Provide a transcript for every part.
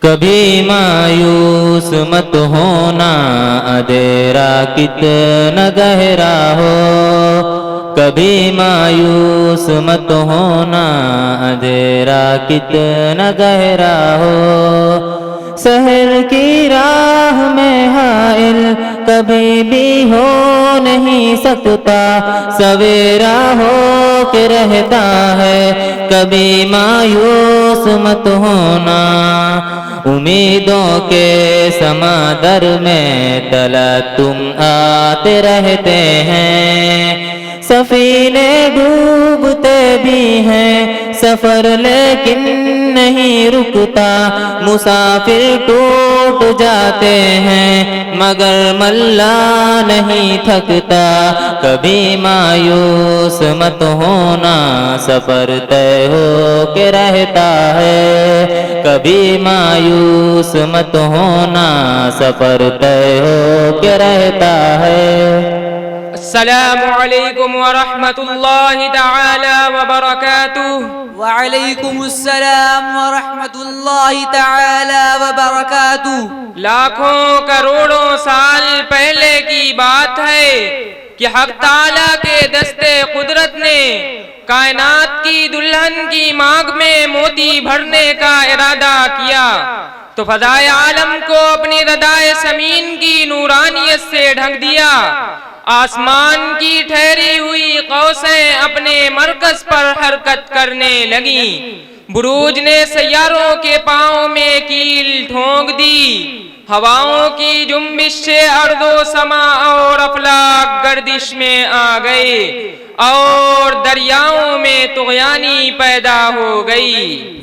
کبھی مایوس مت ہونا اندھیرا کتنا گہرا ہو، کبھی مایوس مت ہونا اندھیرا کتنا گہرا ہو، سحر کی راہ میں حائل کبھی بھی ہو نہیں سکتا، سویرا ہو کے رہتا ہے، کبھی مایوس مت ہونا، امیدوں کے سمندر میں تلا تم آتے رہتے ہیں، سفینے ڈوبتے بھی ہیں، سفر لیکن نہیں رکتا، مسافر ٹوٹ جاتے ہیں مگر ملا نہیں تھکتا، کبھی مایوس مت ہونا، سفر طے ہو کے رہتا ہے، کبھی مایوس مت ہونا، سفر طے ہو کے رہتا ہے۔ السلام علیکم ورحمۃ اللہ تعالی وبرکاتہ۔ وعلیکم السلام ورحمۃ اللہ تعالی وبرکاتہ۔ لاکھوں کروڑوں سال پہلے کی بات ہے کہ حق تعالیٰ کے دستے قدرت نے کائنات کی دلہن کی مانگ میں موتی بھرنے کا ارادہ کیا تو فضائے عالم کو اپنی ردائے سمین کی نورانیت سے ڈھک دیا، آسمان کی ٹھہری ہوئی قوسیں اپنے مرکز پر حرکت کرنے لگیں، بروج نے سیاروں کے پاؤں میں کیل ٹھونک دی، ہواؤں کی جنبش سے ارض و سما اور افلاک گردش میں آ گئے اور دریاؤں میں طغیانی پیدا ہو گئی،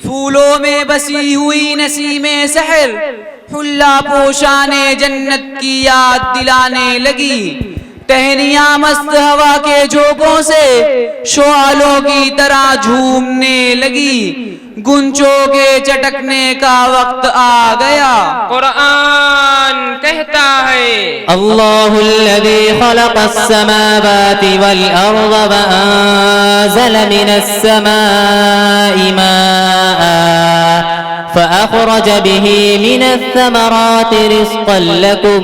پھولوں میں بسی ہوئی نسیم سحر حلہ پوشان جنت کی یاد دلانے لگی، ٹہنیاں مست ہوا کے جھونکوں سے شعلوں کی طرح جھومنے لگی، گنچوں کے چٹکنے کا وقت آ گیا۔ قرآن کہتا ہے اللہ الذی خلق السماوات والارض وانزل من السماء ماء فأخرج به من الثمرات رزقا لكم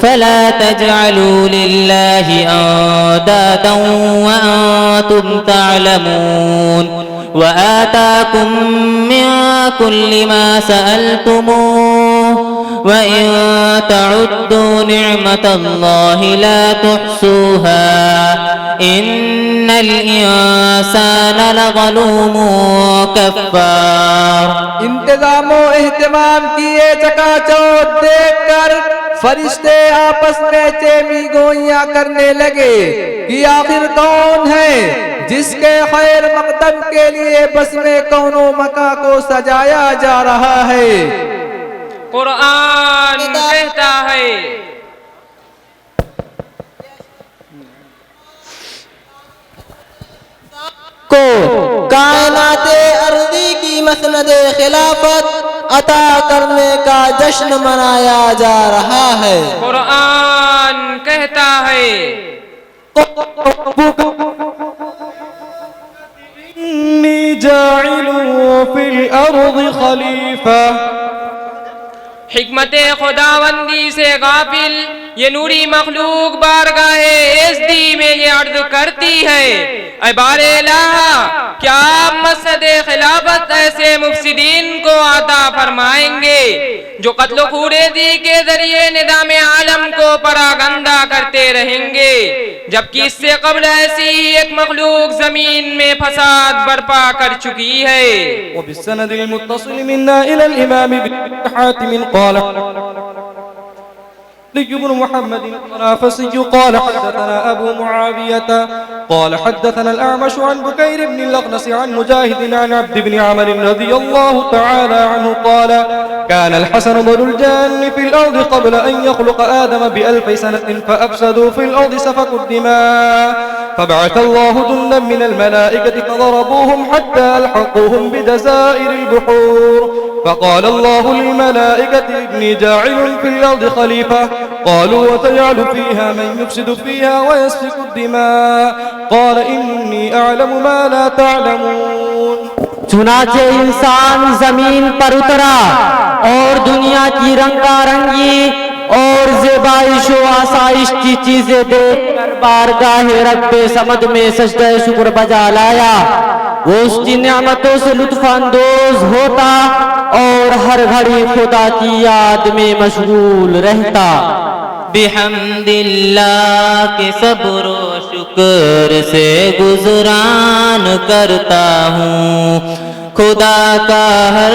فلا تجعلوا لله أندادا وأنتم تعلمون وآتاكم من كل ما سألتموه وإن تعدوا نعمة الله لا تحصوها إن الإنسان لظلوم كفار۔ انتظام و اہتمام کیے چکا چوتھ دیکھ کر فرشتے آپس میں چیمی گوئیاں کرنے لگے کہ آخر کون ہے جس کے خیر مقدم کے لیے بسم کون و مکاں کو سجایا جا رہا ہے۔ قرآن کہتا ہے کو کائنات ارضی کی مسند خلافت عطا کرنے کا جشن منایا جا رہا ہے۔ قرآن کہتا ہے انی جاعل فی الارض خلیفہ۔ حکمت خداوندی سے غافل یہ نوری مخلوق بارگاہ عزتی میں یہ عرض کرتی ہے، اے بار الہ کیا آپ مسجد خلافت ایسے مفسدین کو عطا فرمائیں گے جو قتل و خوریزی کے ذریعے نظام عالم کو پراگندہ کرتے رہیں گے، جبکہ اس سے قبل ایسی ہی ایک مخلوق زمین میں فساد برپا کر چکی ہے۔ وبالسند المتصل منا إلى الإمام بن حاتم قال لي بن محمد الطرافسي قال حدثنا أبو معاوية قال حدثنا الأعمش عن بكير بن الأغنس عن مجاهد عن عبد بن عمر رضي الله تعالى عنه قال كان الحسن بن الجان في الأرض قبل أن يخلق آدم ب1000 سنة فأفسدوا في الأرض سفكوا الدماء فبعث الله جندا من الملائكة فضربوهم حتى ألحقوهم بجزائر البحور فقال الله للملائكة إني جاعل في الأرض خليفة قالوا وتجعل فيها من يفسد فيها ويسفك الدماء قال إني أعلم ما لا تعلمون۔ چنانچہ انسان زمین پر اترا اور دنیا کی رنگا رنگی اور زیبائش و آسائش کی چیزیں دیکھ کر بارگاہ رب صمد میں سجدہ شکر بجا لایا۔ وہ اس کی نعمتوں سے لطف اندوز ہوتا اور ہر گھڑی خدا کی یاد میں مشغول رہتا۔ بحمد اللہ کے صبر و شکر سے گزران کرتا ہوں، خدا کا ہر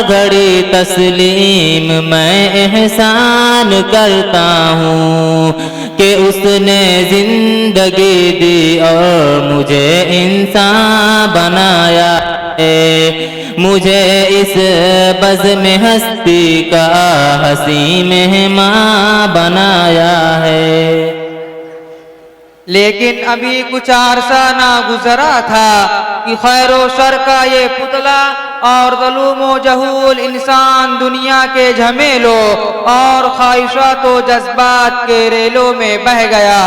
گھڑی تسلیم میں احسان کرتا ہوں کہ اس نے زندگی دی اور مجھے انسان بنایا ہے، مجھے اس بزم ہستی کا حسین مہمان بنایا ہے۔ لیکن ابھی کچھ عرصہ نہ گزرا تھا کہ خیر و شر کا یہ پتلا اور ظلم و جہول انسان دنیا کے جھمیلوں اور خواہشات و جذبات کے ریلوں میں بہہ گیا،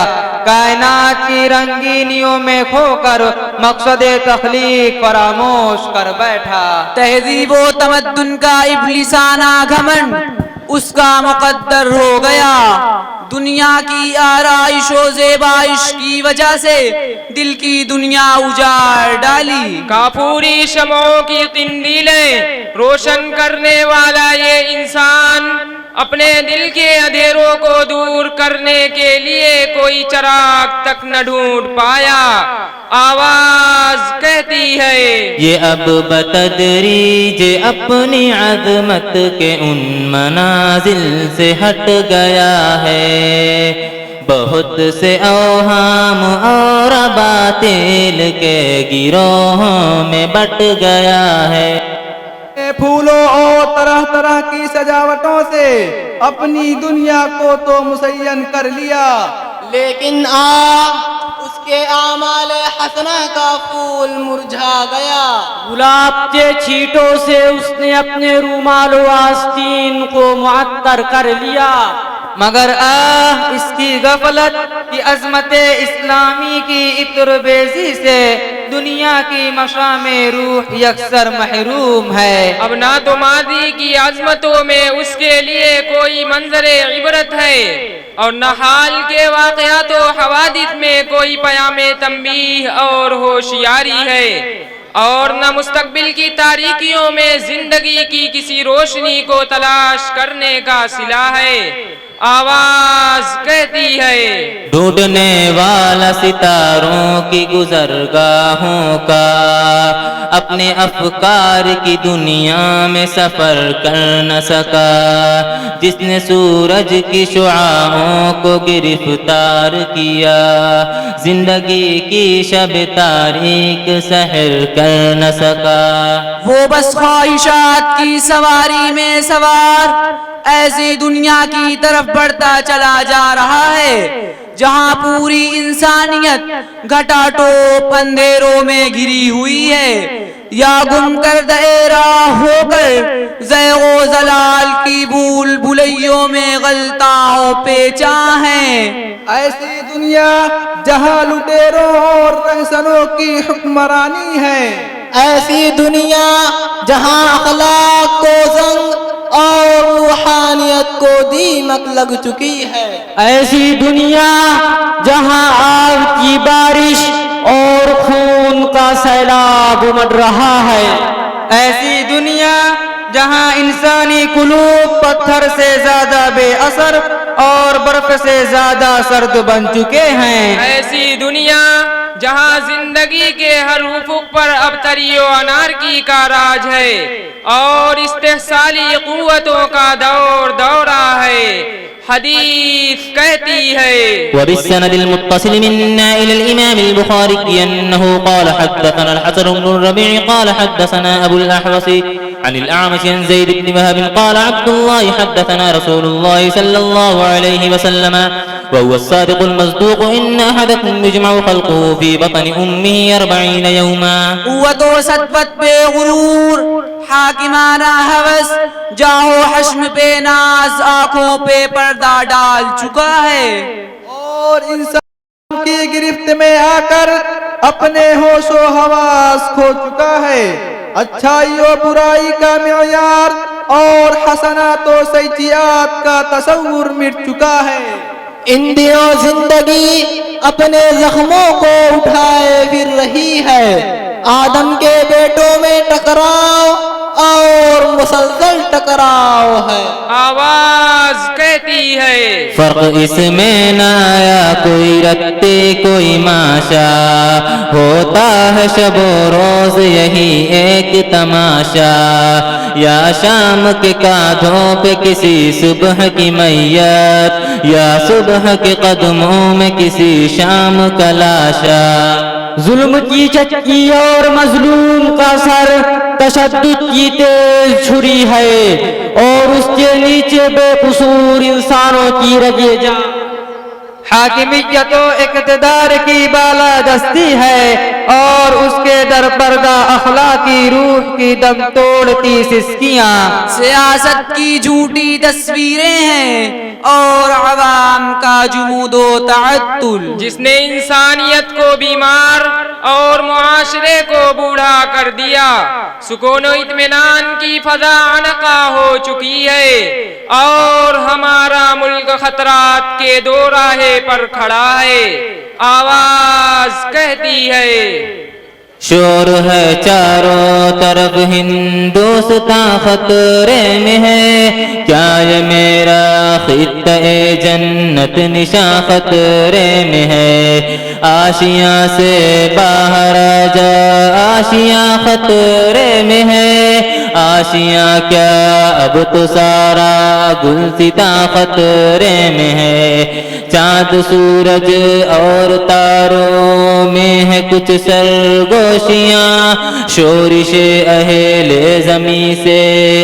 کائنات کی رنگینیوں میں کھو کر مقصد تخلیق فراموش کر بیٹھا۔ تہذیب و تمدن کا ابلیسانہ گھمنڈ اس کا مقدر ہو گیا، دنیا کی آرائش و زیبائش کی وجہ سے دل کی دنیا اجاڑ ڈالی۔ کافوری شمعوں کی قندیلیں روشن کرنے والا یہ انسان اپنے دل کے اندھیروں کو دور کرنے کے لیے کوئی چراغ تک نہ ڈھونڈ پایا۔ آواز کہتی ہے یہ اب بتدریج اپنی عظمت کے ان منازل سے ہٹ گیا ہے، بہت سے اوہام اور باطل کے گروہوں میں بٹ گیا ہے۔ پھولوں اور طرح طرح کی سجاوٹوں سے اپنی دنیا کو تو مزین کر لیا، لیکن اس کے اعمال حسنہ کا پھول مرجھا گیا۔ گلاب کے چھینٹوں سے اس نے اپنے رومال و آستین کو معطر کر لیا، مگر اس کی غفلت کی عظمت اسلامی کی عطر بیزی سے دنیا کی مشام روح یکسر محروم ہے۔ اب نہ تو ماضی کی عظمتوں میں اس کے لیے کوئی منظر عبرت ہے اور نہ حال کے واقعات و حوادث میں کوئی پیام تنبیہ اور ہوشیاری ہے، اور نہ مستقبل کی تاریکیوں میں زندگی کی کسی روشنی کو تلاش کرنے کا صلہ ہے۔ آواز کہتی ہے ڈھونڈنے والا ستاروں کی گزرگاہوں کا اپنے افکار کی دنیا میں سفر کر نہ سکا، جس نے سورج کی شعاعوں کو گرفتار کیا، زندگی کی شب تاریک سحر کر نہ سکا۔ وہ بس خواہشات کی سواری میں سوار ایسی دنیا کی طرف بڑھتا چلا جا رہا ہے جہاں پوری انسانیت گھٹا ٹوپ اندھیروں میں گھری ہوئی ہے، یا گم کردہ راہ ہو کر زیغ و زلال کی بھول بھلیوں میں غلطاں و پیچاں ہیں۔ ایسی دنیا جہاں لٹیروں اور رہزنوں کی حکمرانی ہے، ایسی دنیا جہاں اخلاق کو زنگ اور روحانیت کو دیمک لگ چکی ہے، ایسی دنیا جہاں آگ کی بارش اور خون کا سیلاب امڑ رہا ہے، ایسی دنیا جہاں انسانی قلوب پتھر سے زیادہ بے اثر اور برف سے زیادہ سرد بن چکے ہیں، ایسی دنیا جہاں زندگی کے ہر افق پر ابتری و انارکی کا راج ہے اور استحصالی قوتوں کا دورہ ہے۔ حدیث کہتی ہے وبالسند المتصل منا إلى الإمام البخاري أنه قال حدثنا الحسن بن الربيع قال حدثنا أبو الأحوص عن الأعمش عن زيد بن وهب قال عبد الله حدثنا رسول الله صلى الله عليه وسلم وهو الصادق المصدوق إن أحدكم يجمع خلقه في بطن أمه 40 يوما۔ قوت و صدفت پہ غرور، حاکمانہ ہوس، جاہو حشم پہ ناز آنکھوں پہ پردہ ڈال چکا ہے، اور انسان کی گرفت میں آ کر اپنے ہوش و حواس کھو چکا ہے۔ اچھائی و برائی کا معیار اور حسنات و سیئات کا تصور مٹ چکا ہے۔ ان دنوں زندگی اپنے زخموں کو اٹھائے پھر رہی ہے، آدم کے بیٹوں میں ٹکراؤ اور مسلسل ٹکراؤ ہے۔ آواز کہتی ہے فرق اس میں نہ آیا کوئی رکھتے کوئی ماشا، ہوتا ہے شب و روز یہی ایک تماشا، یا شام کے کاندھوں پہ کسی صبح کی میت، یا صبح کے قدموں میں کسی شام کا لاشا۔ ظلم کی چکی اور مظلوم کا سر تشدد کی تیز چھری ہے، اور اس کے نیچے بے قصور انسانوں کی رگے جان۔ حاکمیت و اقتدار کی بالادستی ہے اور اس کے درپردہ اخلاقی روح کی دم توڑتی سسکیاں۔ سیاست کی جھوٹی تصویریں ہیں اور عوام کا جمود و تعطل، جس نے انسانیت کو بیمار اور معاشرے کو بوڑھا کر دیا۔ سکون و اطمینان کی فضا عنقا ہو چکی ہے اور ہمارا ملک خطرات کے دو راہے پر کھڑا ہے۔ آواز کہتی ہے شور ہے چاروں طرف ہندوستان خطرے میں ہے، کیا یہ میرا خطہ جنت نشاں خطرے میں ہے، آشیاں سے باہر آ جا آشیاں خطرے میں ہے، آشیاں کیا اب تو سارا گلستاں خطرے میں ہے، چاند سورج اور تاروں میں ہے کچھ سرگوشیاں، شورش اہل زمیں سے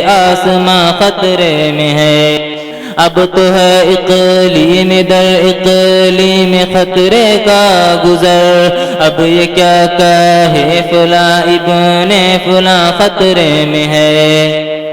آسماں خطرے میں ہے، اب تو ہے اقلیم در اقلیم خطرے کا گزر، اب یہ کیا کہے فلاں ابن فلاں خطرے میں ہے۔